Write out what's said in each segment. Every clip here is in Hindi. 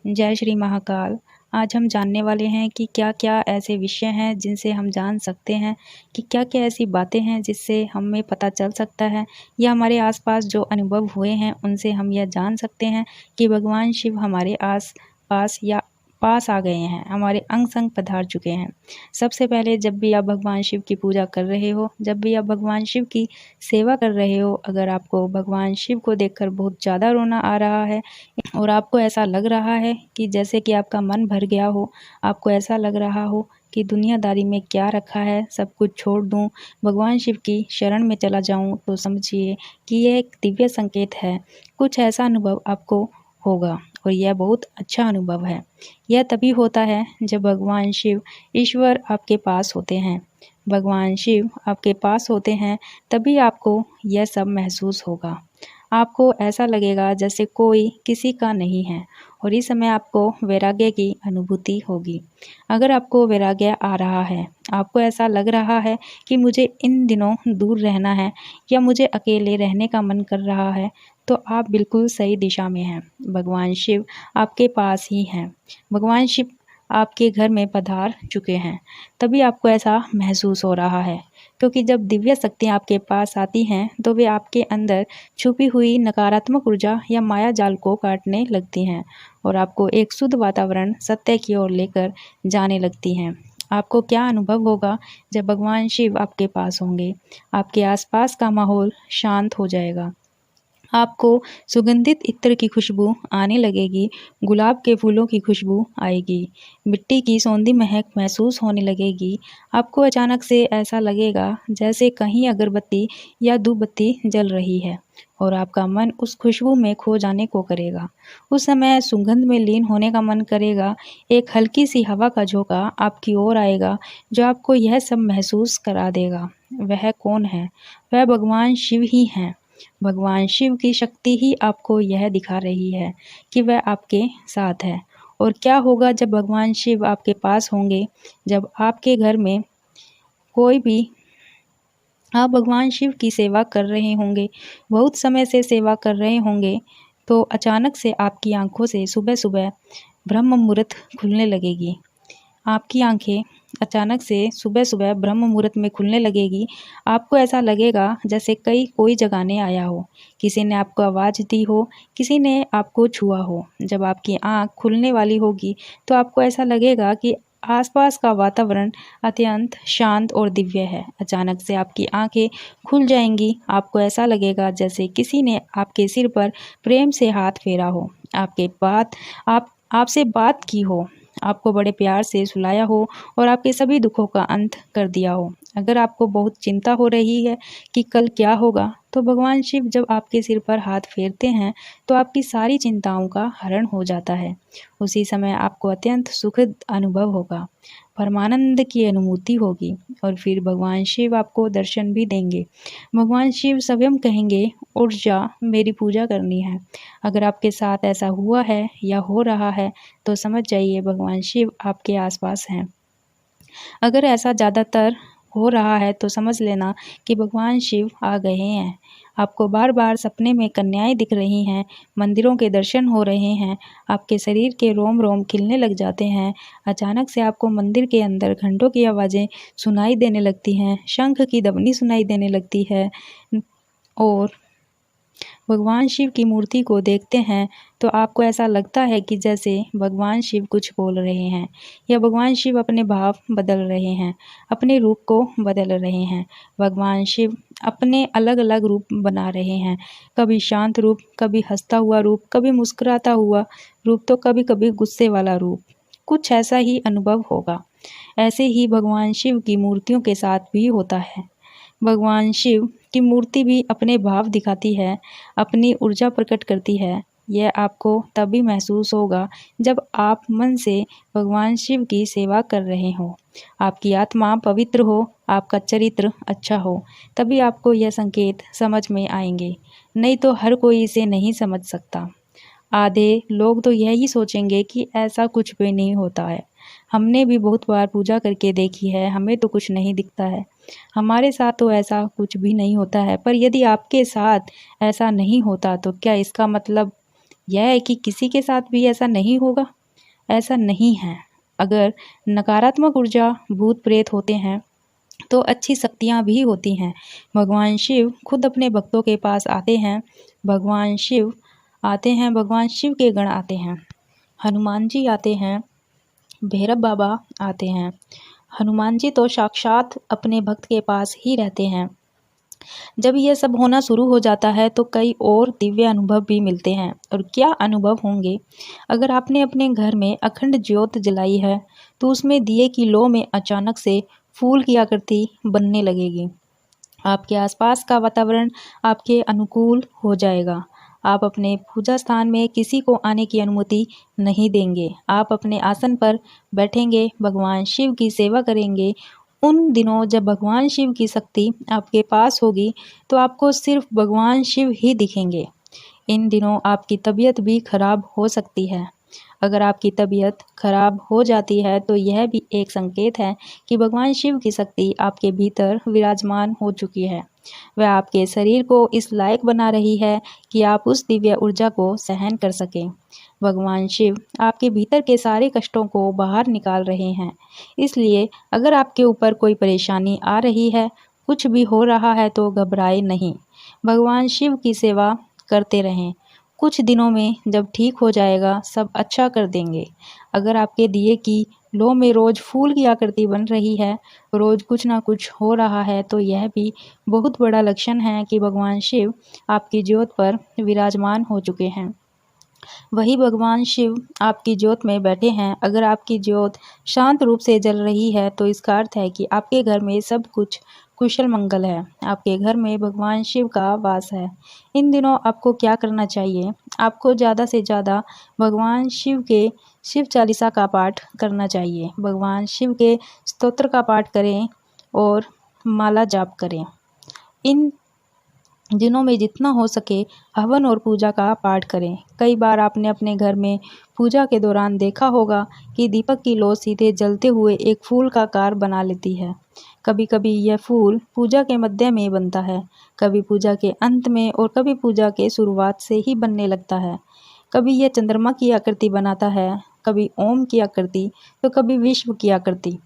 जय श्री महाकाल। आज हम जानने वाले हैं कि क्या-क्या ऐसे विषय हैं जिनसे हम जान सकते हैं कि क्या-क्या ऐसी बातें हैं जिससे हमें पता चल सकता है या हमारे आसपास जो अनुभव हुए हैं उनसे हम यह जान सकते हैं कि भगवान शिव हमारे आस-पास या पास आ गए हैं, हमारे अंग-संग पधार चुके हैं। सबसे पहले जब भी आप भगवान शिव की पूजा कर रहे हो, जब भी आप भगवान शिव की सेवा कर रहे हो, अगर आपको भगवान शिव को देखकर बहुत ज़्यादा रोना आ रहा है और आपको ऐसा लग रहा है कि जैसे कि आपका मन भर गया हो, आपको ऐसा लग रहा हो कि दुनियादारी में क्या रखा है, सब कुछ छोड़ दूँ, भगवान शिव की शरण में चला जाऊँ, तो समझिए कि यह एक दिव्य संकेत है। कुछ ऐसा अनुभव आपको होगा और यह बहुत अच्छा अनुभव है। यह तभी होता है जब भगवान शिव, ईश्वर आपके पास होते हैं। भगवान शिव आपके पास होते हैं तभी आपको यह सब महसूस होगा। आपको ऐसा लगेगा जैसे कोई किसी का नहीं है और इस समय आपको वैराग्य की अनुभूति होगी। अगर आपको वैराग्य आ रहा है, आपको ऐसा लग रहा है कि मुझे इन दिनों दूर रहना है या मुझे अकेले रहने का मन कर रहा है, तो आप बिल्कुल सही दिशा में हैं। भगवान शिव आपके पास ही हैं। भगवान शिव आपके घर में पधार चुके हैं, तभी आपको ऐसा महसूस हो रहा है। क्योंकि जब दिव्य शक्तियाँ आपके पास आती हैं, तो वे आपके अंदर छुपी हुई नकारात्मक ऊर्जा या माया जाल को काटने लगती हैं और आपको एक शुद्ध वातावरण सत्य की ओर लेकर जाने लगती हैं। आपको क्या अनुभव होगा जब भगवान शिव आपके पास होंगे? आपके आसपास का माहौल शांत हो जाएगा। आपको सुगंधित इत्र की खुशबू आने लगेगी, गुलाब के फूलों की खुशबू आएगी, मिट्टी की सौंधी महक महसूस होने लगेगी। आपको अचानक से ऐसा लगेगा जैसे कहीं अगरबत्ती या धूपबत्ती जल रही है और आपका मन उस खुशबू में खो जाने को करेगा। उस समय सुगंध में लीन होने का मन करेगा। एक हल्की सी हवा का झोंका आपकी ओर आएगा जो आपको यह सब महसूस करा देगा। वह कौन है? वह भगवान शिव ही हैं। भगवान शिव की शक्ति ही आपको यह दिखा रही है कि वह आपके साथ है। और क्या होगा जब भगवान शिव आपके पास होंगे? जब आपके घर में कोई भी आप भगवान शिव की सेवा कर रहे होंगे, बहुत समय से सेवा कर रहे होंगे, तो अचानक से आपकी आँखों से सुबह-सुबह ब्रह्म मुहूर्त खुलने लगेगी। आपकी आँखें अचानक से सुबह-सुबह ब्रह्म मुहूर्त में खुलने लगेगी। आपको ऐसा लगेगा जैसे कोई जगाने आया हो, किसी ने आपको आवाज़ दी हो, किसी ने आपको छुआ हो। जब आपकी आँख खुलने वाली होगी, तो आपको ऐसा लगेगा कि आसपास का वातावरण अत्यंत शांत और दिव्य है। अचानक से आपकी आँखें खुल जाएँगी। आपको ऐसा लगेगा जैसे किसी ने आपके सिर पर प्रेम से हाथ फेरा हो, आपसे बात की हो, आपको बड़े प्यार से सुलाया हो और आपके सभी दुखों का अंत कर दिया हो। अगर आपको बहुत चिंता हो रही है कि कल क्या होगा, तो भगवान शिव जब आपके सिर पर हाथ फेरते हैं, तो आपकी सारी चिंताओं का हरण हो जाता है। उसी समय आपको अत्यंत सुखद अनुभव होगा, परमानंद की अनुभूति होगी और फिर भगवान शिव आपको दर्शन भी देंगे। भगवान शिव स्वयं कहेंगे, उठ जा, मेरी पूजा करनी है। अगर आपके साथ ऐसा हुआ है या हो रहा है, तो समझ जाइए भगवान शिव आपके आसपास हैं। अगर ऐसा ज़्यादातर हो रहा है तो समझ लेना कि भगवान शिव आ गए हैं। आपको बार-बार सपने में कन्याएँ दिख रही हैं, मंदिरों के दर्शन हो रहे हैं, आपके शरीर के रोम-रोम खिलने लग जाते हैं। अचानक से आपको मंदिर के अंदर घंटों की आवाज़ें सुनाई देने लगती हैं, शंख की ध्वनि सुनाई देने लगती है और भगवान शिव की मूर्ति को देखते हैं तो आपको ऐसा लगता है कि जैसे भगवान शिव कुछ बोल रहे हैं या भगवान शिव अपने भाव बदल रहे हैं, अपने रूप को बदल रहे हैं। भगवान शिव अपने अलग-अलग रूप बना रहे हैं, कभी शांत रूप, कभी हँसता हुआ रूप, कभी मुस्कुराता हुआ रूप, तो कभी-कभी गुस्से वाला रूप। कुछ ऐसा ही अनुभव होगा। ऐसे ही भगवान शिव की मूर्तियों के साथ भी होता है। भगवान शिव की मूर्ति भी अपने भाव दिखाती है, अपनी ऊर्जा प्रकट करती है। यह आपको तभी महसूस होगा जब आप मन से भगवान शिव की सेवा कर रहे हों, आपकी आत्मा पवित्र हो, आपका चरित्र अच्छा हो, तभी आपको यह संकेत समझ में आएंगे। नहीं तो हर कोई इसे नहीं समझ सकता। आधे लोग तो यही सोचेंगे कि ऐसा कुछ भी नहीं होता है। हमने भी बहुत बार पूजा करके देखी है, हमें तो कुछ नहीं दिखता है। हमारे साथ तो ऐसा कुछ भी नहीं होता है। पर यदि आपके साथ ऐसा नहीं होता तो क्या इसका मतलब यह है कि किसी के साथ भी ऐसा नहीं होगा, ऐसा नहीं है। अगर नकारात्मक ऊर्जा भूत प्रेत होते हैं तो अच्छी शक्तियाँ भी होती हैं। भगवान शिव खुद अपने भक्तों के पास आते हैं। भगवान शिव आते हैं, भगवान शिव के गण आते हैं। हनुमान जी आते हैं, भैरव बाबा आते हैं। हनुमान जी तो साक्षात अपने भक्त के पास ही रहते हैं। जब यह सब होना शुरू हो जाता है तो कई और दिव्य अनुभव भी मिलते हैं। और क्या अनुभव होंगे? अगर आपने अपने घर में अखंड ज्योत जलाई है तो उसमें दिए की लौ में अचानक से फूल की आकृति बनने लगेगी। आपके आसपास का वातावरण आपके अनुकूल हो जाएगा। आप अपने पूजा स्थान में किसी को आने की अनुमति नहीं देंगे। आप अपने आसन पर बैठेंगे, भगवान शिव की सेवा करेंगे। उन दिनों जब भगवान शिव की शक्ति आपके पास होगी तो आपको सिर्फ भगवान शिव ही दिखेंगे। इन दिनों आपकी तबीयत भी खराब हो सकती है। अगर आपकी तबीयत खराब हो जाती है तो यह भी एक संकेत है कि भगवान शिव की शक्ति आपके भीतर विराजमान हो चुकी है। वह आपके शरीर को इस लायक बना रही है कि आप उस दिव्य ऊर्जा को सहन कर सकें। भगवान शिव आपके भीतर के सारे कष्टों को बाहर निकाल रहे हैं। इसलिए अगर आपके ऊपर कोई परेशानी आ रही है, कुछ भी हो रहा है तो घबराए नहीं। भगवान शिव की सेवा करते रहें। कुछ दिनों में जब ठीक हो जाएगा, सब अच्छा कर देंगे। अगर आपके दिए की लौ में रोज फूल की आकृति बन रही है, रोज कुछ ना कुछ हो रहा है, तो यह भी बहुत बड़ा लक्षण है कि भगवान शिव आपकी ज्योत पर विराजमान हो चुके हैं। वही भगवान शिव आपकी ज्योत में बैठे हैं। अगर आपकी ज्योत शांत रूप से जल रही है तो इसका अर्थ है कि आपके घर में सब कुछ कुशल मंगल है। आपके घर में भगवान शिव का वास है। इन दिनों आपको क्या करना चाहिए? आपको ज़्यादा से ज़्यादा भगवान शिव के शिव चालीसा का पाठ करना चाहिए। भगवान शिव के स्तोत्र का पाठ करें और माला जाप करें। इन दिनों में जितना हो सके हवन और पूजा का पाठ करें। कई बार आपने अपने घर में पूजा के दौरान देखा होगा कि दीपक की लौ सीधे जलते हुए एक फूल का आकार बना लेती है। कभी कभी यह फूल पूजा के मध्य में बनता है, कभी पूजा के अंत में और कभी पूजा के शुरुआत से ही बनने लगता है। कभी यह चंद्रमा की आकृति बनाता है, कभी ओम की आकृति, तो कभी विश्व की आकृति।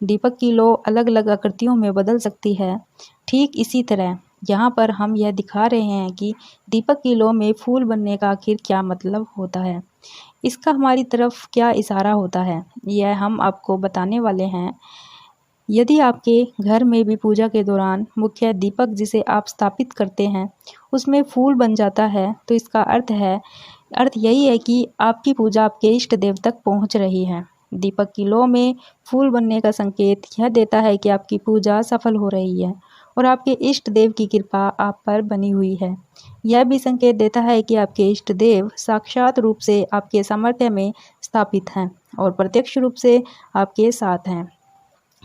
दीपक की लौ अलग अलग आकृतियों में बदल सकती है। ठीक इसी तरह यहाँ पर हम यह दिखा रहे हैं कि दीपक की लौ में फूल बनने का आखिर क्या मतलब होता है, इसका हमारी तरफ क्या इशारा होता है, यह हम आपको बताने वाले हैं। यदि आपके घर में भी पूजा के दौरान मुख्य दीपक जिसे आप स्थापित करते हैं उसमें फूल बन जाता है तो इसका अर्थ यही है कि आपकी पूजा आपके इष्ट देव तक पहुंच रही है। दीपक की लौ में फूल बनने का संकेत यह देता है कि आपकी पूजा सफल हो रही है और आपके इष्ट देव की कृपा आप पर बनी हुई है। यह भी संकेत देता है कि आपके इष्ट देव साक्षात रूप से आपके सामर्थ्य में स्थापित हैं और प्रत्यक्ष रूप से आपके साथ हैं।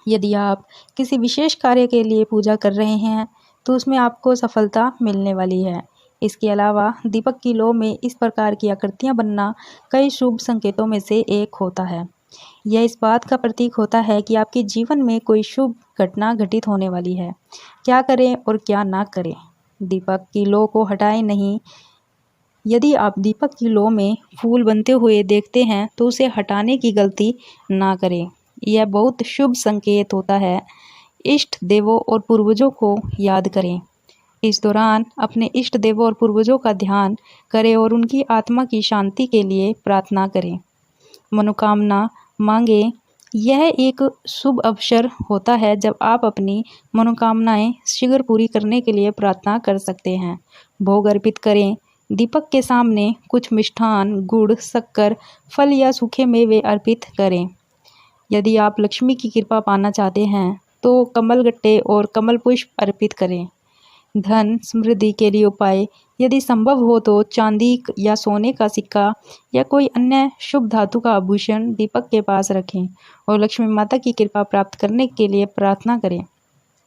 यदि आप किसी विशेष कार्य के लिए पूजा कर रहे हैं तो उसमें आपको सफलता मिलने वाली है। इसके अलावा दीपक की लौ में इस प्रकार की आकृतियां बनना कई शुभ संकेतों में से एक होता है। यह इस बात का प्रतीक होता है कि आपके जीवन में कोई शुभ घटना घटित होने वाली है। क्या करें और क्या ना करें? दीपक की लौ को हटाएं नहीं। यदि आप दीपक की लौ में फूल बनते हुए देखते हैं तो उसे हटाने की गलती ना करें। यह बहुत शुभ संकेत होता है। इष्ट देवों और पूर्वजों को याद करें। इस दौरान अपने इष्ट देवों और पूर्वजों का ध्यान करें और उनकी आत्मा की शांति के लिए प्रार्थना करें। मनोकामना मांगे। यह एक शुभ अवसर होता है जब आप अपनी मनोकामनाएं शीघ्र पूरी करने के लिए प्रार्थना कर सकते हैं। भोग अर्पित करें। दीपक के सामने कुछ मिष्ठान, गुड़, शक्कर, फल या सूखे मेवे अर्पित करें। यदि आप लक्ष्मी की कृपा पाना चाहते हैं तो कमल गट्टे और कमल पुष्प अर्पित करें। धन समृद्धि के लिए उपाय। यदि संभव हो तो चांदी या सोने का सिक्का या कोई अन्य शुभ धातु का आभूषण दीपक के पास रखें और लक्ष्मी माता की कृपा प्राप्त करने के लिए प्रार्थना करें।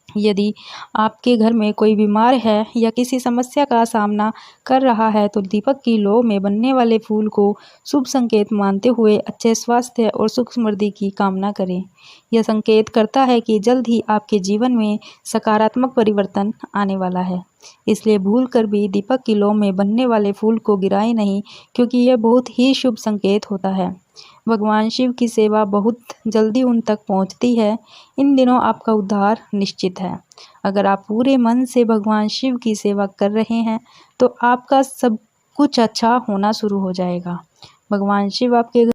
यदि आपके घर में कोई बीमार है या किसी समस्या का सामना कर रहा है तो दीपक की लौ में बनने वाले फूल को शुभ संकेत मानते हुए अच्छे स्वास्थ्य और सुख समृद्धि की कामना करें। यह संकेत करता है कि जल्द ही आपके जीवन में सकारात्मक परिवर्तन आने वाला है। इसलिए भूल कर भी दीपक की लौ में बनने वाले फूल को गिराएं नहीं, क्योंकि यह बहुत ही शुभ संकेत होता है। भगवान शिव की सेवा बहुत जल्दी उन तक पहुंचती है। इन दिनों आपका उद्धार निश्चित है। अगर आप पूरे मन से भगवान शिव की सेवा कर रहे हैं तो आपका सब कुछ अच्छा होना शुरू हो जाएगा। भगवान शिव आपके